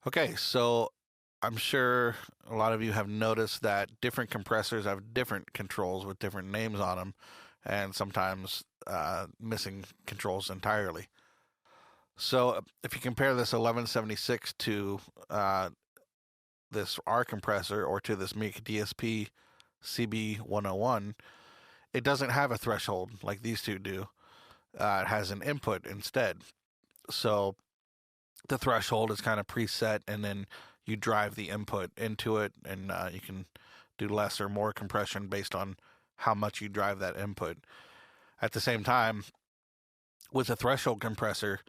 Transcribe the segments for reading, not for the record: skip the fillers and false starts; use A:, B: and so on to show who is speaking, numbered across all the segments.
A: Okay, so I'm sure a lot of you have noticed that different compressors have different controls with different names on them, and sometimes missing controls entirely. So if you compare this 1176 to this R compressor or to this Mic DSP CB101, it doesn't have a threshold like these two do. It has an input instead. So the threshold is kind of preset, and then you drive the input into it, and you can do less or more compression based on how much you drive that input. At the same time, with a threshold compressor,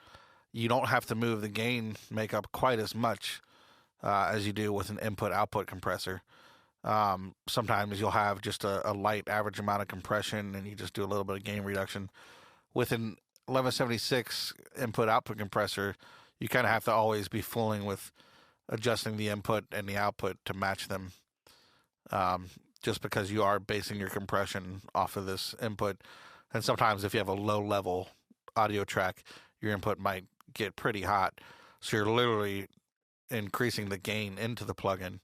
A: you don't have to move the gain makeup quite as much as you do with an input output compressor. Sometimes you'll have just a light average amount of compression and you just do a little bit of gain reduction. With an 1176 input output compressor, you kind of have to always be fooling with adjusting the input and the output to match them, um, just because you are basing your compression off of this input. And sometimes, if you have a low level audio track, your input might get pretty hot. So you're literally increasing the gain into the plugin.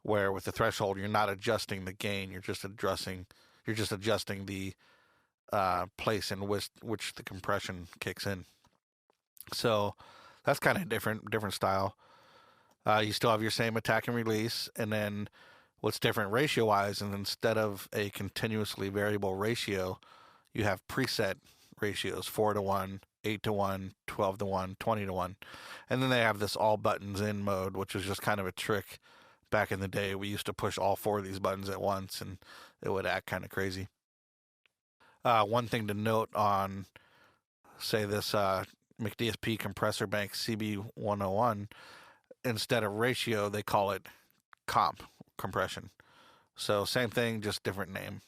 A: Where with the threshold, you're not adjusting the gain; you're just adjusting the place in which the compression kicks in. So that's kind of different style. You still have your same attack and release, and then what's different ratio wise, and instead of a continuously variable ratio, you have preset ratios: 4-1, 8-1, 12-1, 20-1, and then they have this all buttons in mode, which was just kind of a trick back in the day. We used to push all four of these buttons at once, and it would act kind of crazy. One thing to note on, say, this Mic DSP compressor bank CB101, instead of ratio, they call it comp compression. So same thing, just different name.